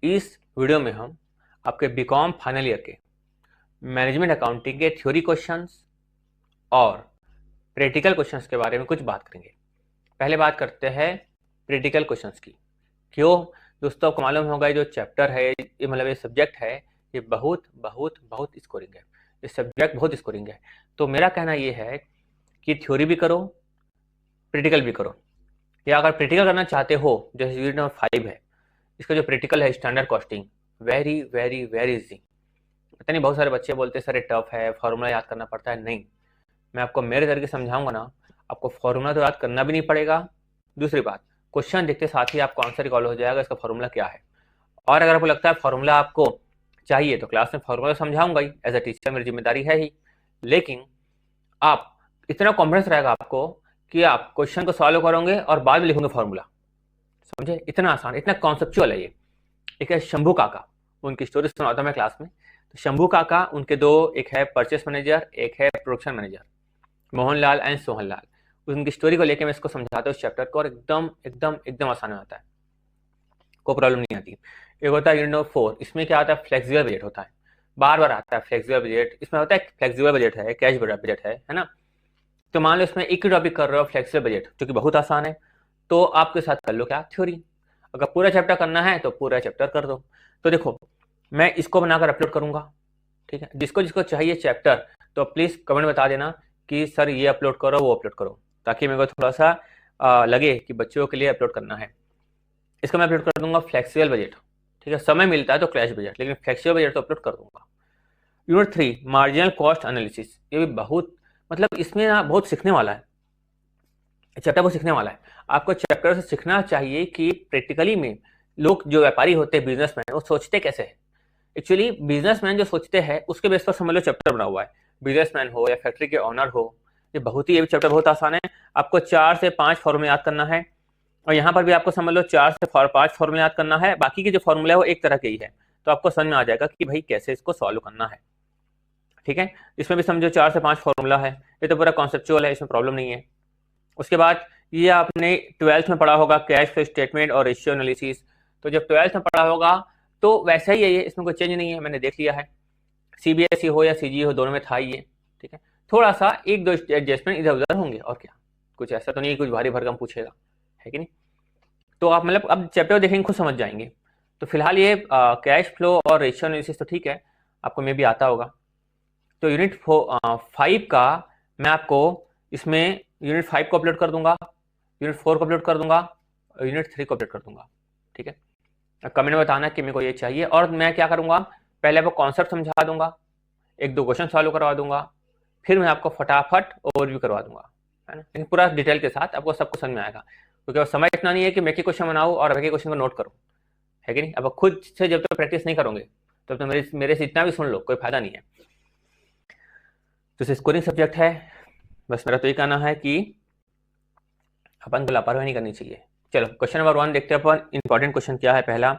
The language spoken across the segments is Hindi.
इस वीडियो में हम आपके बीकॉम फाइनल ईयर के मैनेजमेंट अकाउंटिंग के थ्योरी क्वेश्चंस और प्रैक्टिकल क्वेश्चंस के बारे में कुछ बात करेंगे। पहले बात करते हैं प्रैक्टिकल क्वेश्चंस की। क्यों दोस्तों, आपको मालूम होगा जो चैप्टर है, ये मतलब ये सब्जेक्ट है, ये बहुत बहुत बहुत स्कोरिंग है। ये सब्जेक्ट बहुत स्कोरिंग है। तो मेरा कहना ये है कि थ्योरी भी करो, प्रैक्टिकल भी करो। या अगर प्रैक्टिकल करना चाहते हो, जैसे यूनिट नंबर 5 है, इसका जो प्रैक्टिकल है standard costing, very very very easy. पता नहीं बहुत सारे बच्चे बोलते हैं सर ये टफ है, फॉर्मूला याद करना पड़ता है। नहीं, मैं आपको मेरे तरीके समझाऊंगा ना, आपको फॉर्मूला तो याद करना भी नहीं पड़ेगा। दूसरी बात, क्वेश्चन देखते साथ ही आपको आंसर रिकॉल हो जाएगा इसका फॉर्मूला क्या है। और अगर आपको लगता है फॉर्मूला आपको चाहिए तो क्लास में फॉर्मूला समझाऊंगा ही, एज अ टीचर मेरी जिम्मेदारी है ही। लेकिन आप इतना कॉन्फिडेंस रहेगा आपको कि आप क्वेश्चन को सॉल्व करोगे और बाद में लिखोगे फॉर्मूला। समझे, इतना आसान, इतना कॉन्सेप्चुअल है ये। एक है शंभू काका, उनकी स्टोरी सुनाता हूं मैं क्लास में। तो शंभू काका, उनके दो, एक है परचेस मैनेजर, एक है production manager, Mohanlal and Sohanlal. उनकी स्टोरी को लेकर मैं इसको समझाता हूँ इस चैप्टर को, और एकदम एकदम एकदम आसान होता है, कोई प्रॉब्लम नहीं आती। एक होता है यूनिट नंबर 4, इसमें क्या आता है, फ्लेक्सिबल बजट होता है। बार बार आता है फ्लेक्सिबल बजट। इसमें होता है फ्लेक्सिबल बजट है, कैश बजट है ना। तो मान लो इसमें एक ही टॉपिक कर रहे हो, फ्लेक्सिबल बजट, जो कि बहुत आसान है, तो आपके साथ कर लो क्या, थ्योरी। अगर पूरा चैप्टर करना है तो पूरा चैप्टर कर दो। तो देखो, मैं इसको बनाकर अपलोड करूंगा, ठीक है। जिसको जिसको चाहिए चैप्टर, तो प्लीज कमेंट बता देना कि सर ये अपलोड करो, वो अपलोड करो, ताकि मेरे को थोड़ा सा लगे कि बच्चों के लिए अपलोड करना है। इसका मैं अपलोड कर दूंगा फ्लेक्सिबल बजट, ठीक है। समय मिलता है तो कैश बजट, लेकिन फ्लेक्सिबल बजट तो अपलोड कर दूंगा। यूनिट 3 मार्जिनल कॉस्ट एनालिसिस, ये भी बहुत, मतलब इसमें ना बहुत सीखने वाला है, चैप्टर को सीखने वाला है। आपको चैप्टर से सीखना चाहिए कि प्रैक्टिकली में लोग जो व्यापारी होते हैं, बिजनेसमैन, वो सोचते कैसे है। एक्चुअली बिजनेसमैन जो सोचते हैं उसके बेस पर समझ लो चैप्टर बना हुआ है। बिजनेसमैन हो या फैक्ट्री के ऑनर हो, ये बहुत ही, ये चैप्टर बहुत आसान है। आपको 4 से 5 फॉर्मूले याद करना है, और यहाँ पर भी आपको समझ लो 4 से 5 फॉर्मूले याद करना है। बाकी के जो फॉर्मूला है वो एक तरह के ही है, तो आपको समझ में आ जाएगा कि भाई कैसे इसको सॉल्व करना है, ठीक है। इसमें भी समझो 4 से 5 फॉर्मूला है, ये तो पूरा कॉन्सेप्चुअल है, इसमें प्रॉब्लम नहीं है। उसके बाद ये आपने 12th में पढ़ा होगा, कैश फ्लो स्टेटमेंट और रेशियो एनालिसिस। तो जब 12th में पढ़ा होगा तो वैसा ही है ये, इसमें कोई चेंज नहीं है, मैंने देख लिया है। सीबीएसई हो या सीजी हो, दोनों में था ही ये, ठीक है। थोड़ा सा एक दो एडजस्टमेंट इधर उधर होंगे, और क्या, कुछ ऐसा तो नहीं कुछ भारी भरकम पूछेगा, है कि नहीं। तो आप मतलब अब चैप्टर देखेंगे खुद समझ जाएंगे। तो फिलहाल ये कैश फ्लो और रेशियो एनालिसिस तो ठीक है, आपको मे भी आता होगा। तो यूनिट 5 का मैं आपको इसमें यूनिट 5 को अपलोड कर दूंगा, यूनिट 4 को अपलोड कर दूंगा, और यूनिट 3 को अपलोड कर दूंगा, ठीक है। कमेंट में बताना कि मेरे को ये चाहिए, और मैं क्या करूंगा, पहले आपको कॉन्सेप्ट समझा दूंगा, एक दो क्वेश्चन सॉल्व करवा दूंगा, फिर मैं आपको फटाफट ओवरव्यू करवा दूंगा, है ना। लेकिन पूरा डिटेल के साथ आपको सब कुछ समझ में आएगा, क्योंकि अब समय इतना नहीं है कि मैं के क्वेश्चन बनाऊँ और बाकी क्वेश्चन को नोट करूँ, है कि नहीं। अब खुद से जब तक प्रैक्टिस नहीं करोगे तब तो मेरे से इतना भी सुन लो, कोई फायदा नहीं है। तो स्कोरिंग सब्जेक्ट है, बस मेरा तो ये कहना है कि अपन को लापरवाही नहीं करनी चाहिए। चलो क्वेश्चन नंबर 1 देखते हैं अपन। इंपॉर्टेंट क्वेश्चन क्या है, पहला,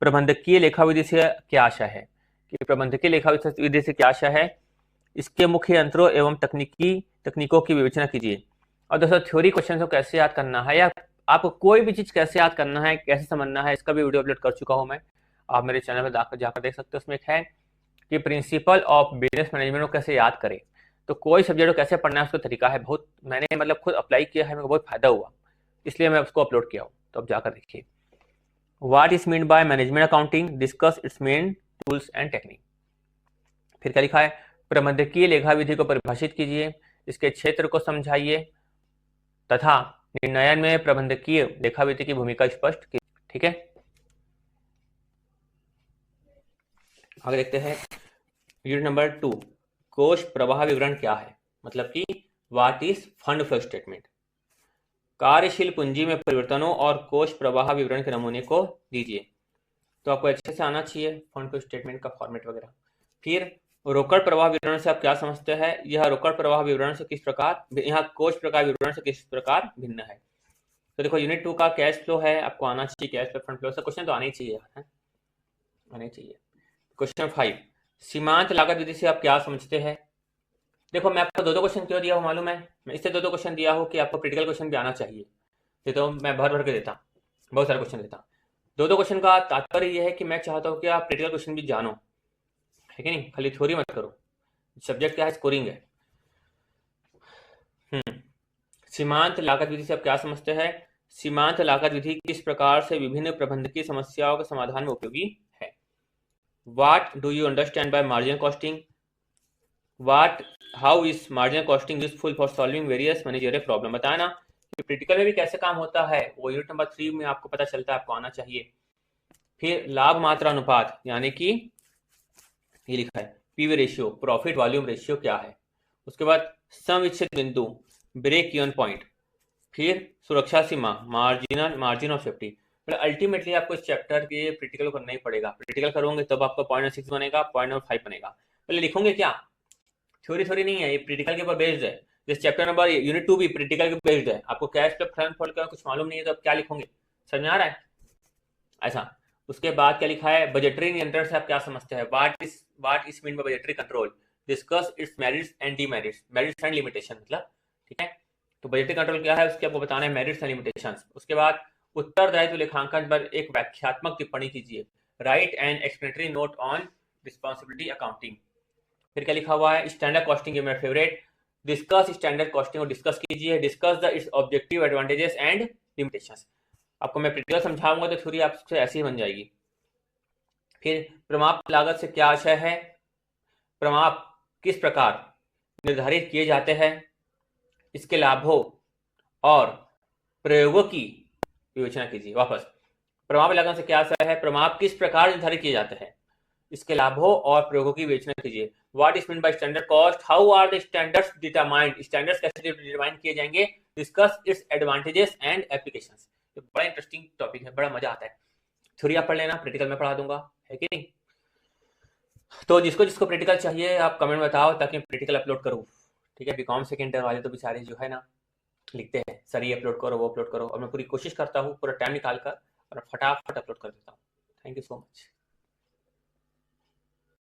प्रबंधकीय लेखा विधि से क्या आशा है, कि प्रबंधकीय लेखा विधि से क्या आशा है, इसके मुख्य यंत्रों एवं तकनीकों की विवेचना कीजिए। और दोस्तों थ्योरी क्वेश्चन को कैसे याद करना है, या आपको कोई भी चीज कैसे याद करना है, कैसे समझना है, इसका भी वीडियो अपलोड कर चुका हूं मैं, आप मेरे चैनल पर जाकर देख सकते हो। उसमें एक है कि प्रिंसिपल ऑफ बिजनेस मैनेजमेंट को कैसे याद करें। तो कोई सब्जेक्ट को कैसे पढ़ना है उसका तरीका है, बहुत मैंने मतलब खुद अप्लाई किया है, मेरे को बहुत फायदा हुआ, इसलिए मैं उसको अपलोड किया हूँ। तो अब जाकर देखिए, what is mean by management accounting, discuss it's main tools and technique. फिर क्या लिखा है, प्रबंधकीय लेखा विधि को परिभाषित कीजिए, इसके क्षेत्र को समझाइए, तथा निर्णयन में प्रबंधकीय लेखा विधि की भूमिका स्पष्ट की, ठीक है। आगे देखते हैं यूनिट नंबर 2, कोष प्रवाह विवरण क्या है, मतलब कि what is fund flow statement. कार्यशील पूंजी में परिवर्तनों और कोष प्रवाह विवरण के नमूने को दीजिए। तो आपको अच्छे से आना चाहिए फंड फ्लो स्टेटमेंट का फॉर्मेट वगैरह। फिर रोकड़ प्रवाह विवरण से आप क्या समझते हैं, यह रोकड़ प्रवाह विवरण से किस प्रकार, यहाँ कोष प्रकार विवरण से किस प्रकार भिन्न है। तो देखो यूनिट 2 का कैश फ्लो है, आपको आना चाहिए कैश फ्लो फंड फ्लो से क्वेश्चन तो आने ही चाहिए, है आने चाहिए। क्वेश्चन 5, सीमांत लागत विधि से आप क्या समझते हैं। देखो मैं आपको दो क्वेश्चन क्यों दिया हूँ मालूम है, मैं इससे दो क्वेश्चन दिया हूँ कि आपको क्रिटिकल क्वेश्चन भी आना चाहिए, ये तो मैं भर भर के देता, बहुत सारे क्वेश्चन देता। दो क्वेश्चन का तात्पर्य यह है कि मैं चाहता हूं कि आप प्रैक्टिकल क्वेश्चन भी जानो, है कि नहीं, खाली थ्योरी मत करो। सब्जेक्ट क्या है? स्कोरिंग है। सीमांत लागत विधि से आप क्या समझते हैं? सीमांत लागत विधि किस प्रकार से विभिन्न प्रबंधकीय समस्याओं के समाधान में उपयोगी है? What do you understand by marginal costing? How is marginal costing useful for solving various managerial problem? बताया ना कि क्रिटिकल में भी कैसे काम होता है, वो यूनिट नंबर 3 में आपको पता चलता है, आपको आना चाहिए। फिर लाभ मात्रा अनुपात, यानी कि ये लिखा है PV ratio, profit volume ratio क्या है। उसके बाद सम विच्छेद बिंदु, ब्रेक इवन पॉइंट। फिर सुरक्षा सीमा, मार्जिन ऑफ सेफ्टी। मतलब अल्टीमेटली आपको इस चैप्टर के प्रैक्टिकल करना ही पड़ेगा। प्रैक्टिकल करोगे तब आपका 0.6 बनेगा, 0.5 बनेगा। पहले लिखोगे क्या? थ्योरी नहीं है, ये प्रैक्टिकल के ऊपर बेस्ड है। जिस चैप्टर नंबर यूनिट 2 भी प्रैक्टिकल के बेस्ड है। आपको कैश फ्लो फंड फोल्ड का कुछ मालूम नहीं है तो आप क्या लिखोगे? समझ में आ रहा है ऐसा? उसके बाद क्या लिखा है? बजटरी नियंत्रण से आप क्या समझते हैं? What is mean bye budgetary control, discuss it's merits and demerits, merits and limitation. मतलब ठीक है, तो बजटरी कंट्रोल क्या है उसके आपको बताना है, मेरिट्स एंड लिमिटेशंस। उसके बाद उत्तरदायित्व लेखांकन पर एक व्याख्यात्मक टिप्पणी कीजिए, right and explanatory note on responsibility accounting. फिर क्या लिखा हुआ है? स्टैंडर्ड कॉस्टिंग, मेरा फेवरेट। डिस्कस स्टैंडर्ड कॉस्टिंग और डिस्कस कीजिए, discuss the it's objective, advantages and limitations. आपको मैं प्रैक्टिकल समझाऊंगा तो थ्योरी आपसे ऐसी ही बन जाएगी। फिर प्रमाप लागत से क्या आशय है? प्रमाप किस प्रकार निर्धारित किए जाते हैं, इसके लाभों और प्रयोगों की विवेचना कीजिए। वापस, प्रमाप लागत से क्या आशय है? प्रमाप किस प्रकार निर्धारित किए जाते हैं, इसके लाभों और प्रयोगों की विवेचना कीजिए। What is mean by standard cost, how are the standards determined, standards कैसे डिटरमाइन किए जाएंगे, discuss its advantages and applications. ये बड़ा इंटरेस्टिंग टॉपिक है, बड़ा मजा आता है। थ्योरी आप पढ़ लेना, प्रैक्टिकल में पढ़ा दूंगा, है कि नहीं? तो जिसको जिसको प्रैक्टिकल चाहिए आप कमेंट बताओ ताकि प्रैक्टिकल अपलोड करूँ। ठीक है, बीकॉम सेकेंड ईयर वाले तो बेचारे जो है ना लिखते हैं सर ये अपलोड करो वो अपलोड करो, और मैं पूरी कोशिश करता हूँ पूरा टाइम निकाल कर और फटाफट अपलोड कर देता हूँ। Thank you so much.